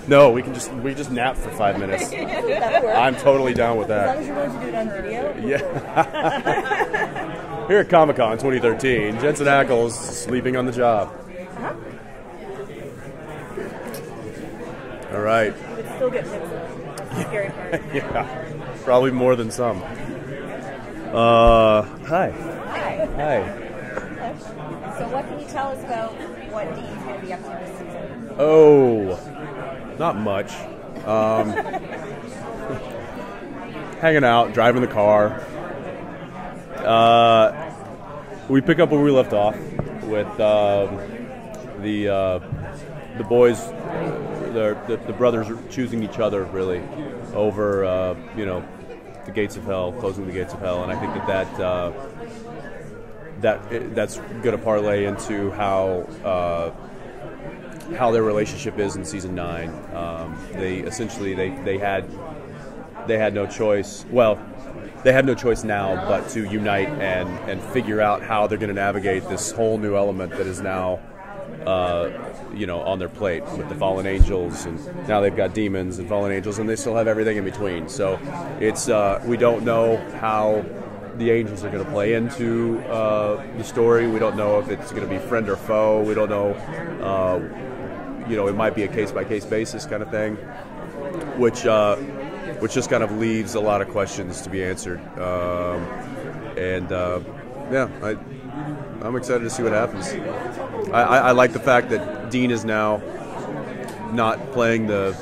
No, we just nap for 5 minutes. I'm totally down with that. As long as you're willing to do it on video. Yeah. Here at Comic-Con 2013, Jensen Ackles sleeping on the job. Uh-huh. All right. You would still get pixels. That's the scary part. Yeah, probably more than some. Hi. Hi. Hi. So what can you tell us about what Dean's going to be up to this season? Oh, not much. Hanging out, driving the car. We pick up where we left off with the boys. The brothers are choosing each other really over the gates of hell, closing the gates of hell, and I think that's going to parlay into how their relationship is in season 9. They had no choice. Well, they have no choice now but to unite and figure out how they're going to navigate this whole new element that is now on their plate with the fallen angels, and now they've got demons and fallen angels, and they still have everything in between. So it's we don't know how the angels are going to play into the story. We don't know if it's going to be friend or foe. We don't know. It might be a case-by-case basis kind of thing, which just kind of leaves a lot of questions to be answered. I'm excited to see what happens. I like the fact that Dean is now not playing the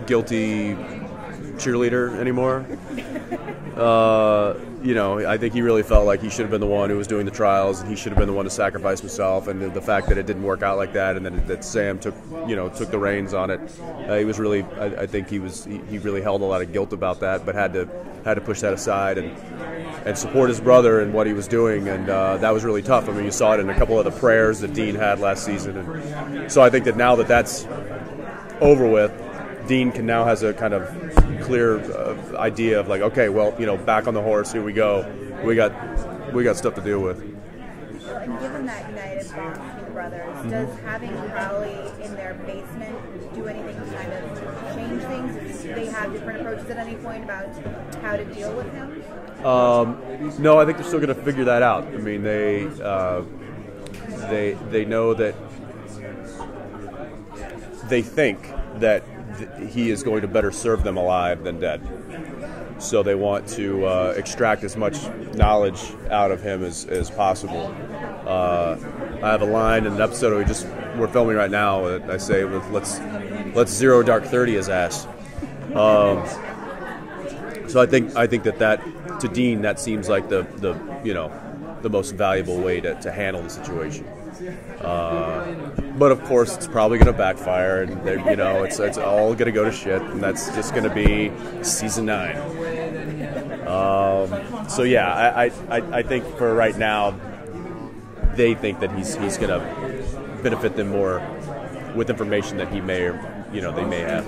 guilty cheerleader anymore. I think he really felt like he should have been the one who was doing the trials, and he should have been the one to sacrifice himself. And the fact that it didn't work out like that, and then that Sam took the reins on it, he was really. I think he really held a lot of guilt about that, but had to push that aside and support his brother in what he was doing, and that was really tough. I mean, you saw it in a couple of the prayers that Dean had last season, and so I think that now that that's over with, Dean now has a kind of clear idea of like, okay, well, back on the horse, here we go. We got stuff to deal with. And given that united bond between the brothers, does having Crowley in their basement do anything to kind of change things? Do they have different approaches at any point about how to deal with him? No, I think they're still going to figure that out. I mean, they know that they think that he is going to better serve them alive than dead. So they want to extract as much knowledge out of him as possible. I have a line in an episode we're filming right now that I say, let's zero Dark 30 his ass. So I think that to Dean that seems like the most valuable way to handle the situation. But of course, it's probably going to backfire, and it's all going to go to shit, and that's just going to be season 9. So yeah, I think for right now, they think that he's going to benefit them more with information that he may or they may have.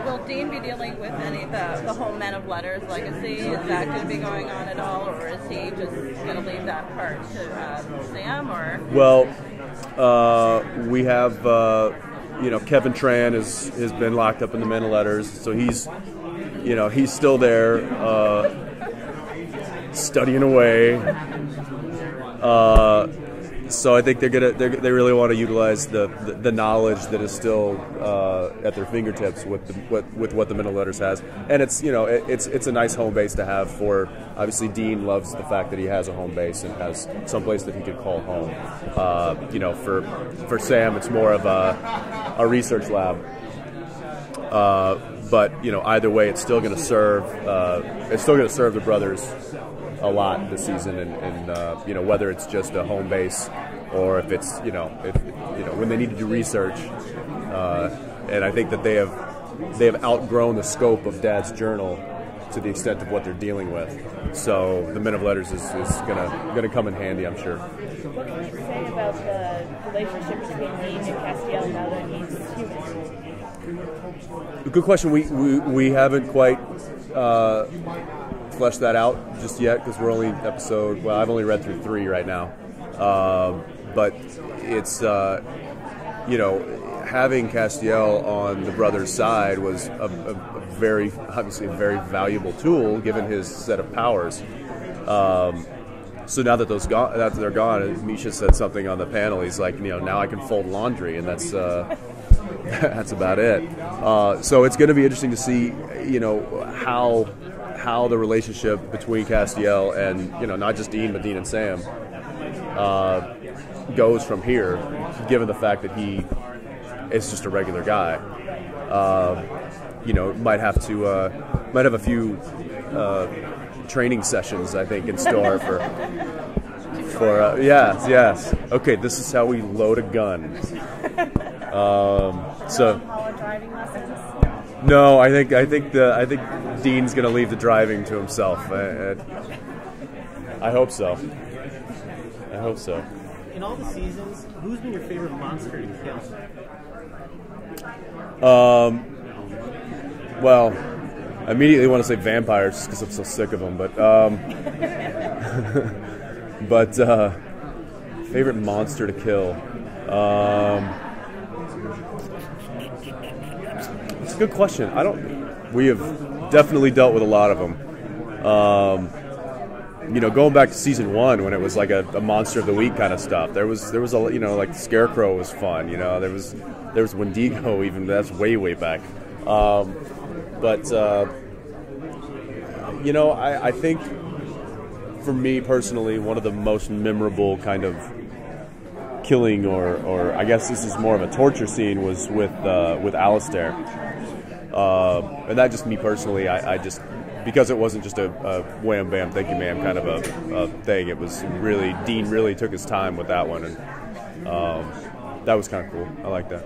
Will Dean be dealing with any of the whole Men of Letters legacy? Is that going to be going on at all, or is he just going to leave that part to Sam? Or well, we have Kevin Tran has been locked up in the Men of Letters, so he's still there studying away. So I think they really want to utilize the knowledge that is still at their fingertips with what the Men of Letters has, and it's a nice home base to have for. Obviously, Dean loves the fact that he has a home base and has some place that he could call home. For Sam, it's more of a research lab. But either way, it's still going to serve. It's still going to serve the brothers a lot this season, and whether it's just a home base or if it's when they need to do research, and I think that they have outgrown the scope of Dad's journal to the extent of what they're dealing with. So the Men of Letters is gonna come in handy, I'm sure. What can you say about the relationship between Dean and Castiel now that he's human? Good question. We haven't quite fleshed that out just yet because we're only I've only read through 3 right now, but it's having Castiel on the brothers' side was obviously a very valuable tool given his set of powers. So now that they're gone, Misha said something on the panel. He's like, now I can fold laundry, and that's that's about it. So it's going to be interesting to see, how the relationship between Castiel and not just Dean but Dean and Sam goes from here, given the fact that he is just a regular guy. Might have a few training sessions, I think, in store for yes. Okay, this is how we load a gun. So driving lessons? no, I think Dean's going to leave the driving to himself. I hope so. In all the seasons, who's been your favorite monster to kill? Well, I immediately want to say vampires just because I'm so sick of them, but favorite monster to kill. It's a good question. We have definitely dealt with a lot of them. Going back to season 1 when it was like a monster of the week kind of stuff. There was a like Scarecrow was fun. There was Wendigo even. That's way back. I think for me personally, one of the most memorable kind of killing, or I guess this is more of a torture scene, was with Alistair. And that just me personally, I just, because it wasn't just a wham bam thank you ma'am kind of a thing, it was really, Dean really took his time with that one, and that was kind of cool. I like that.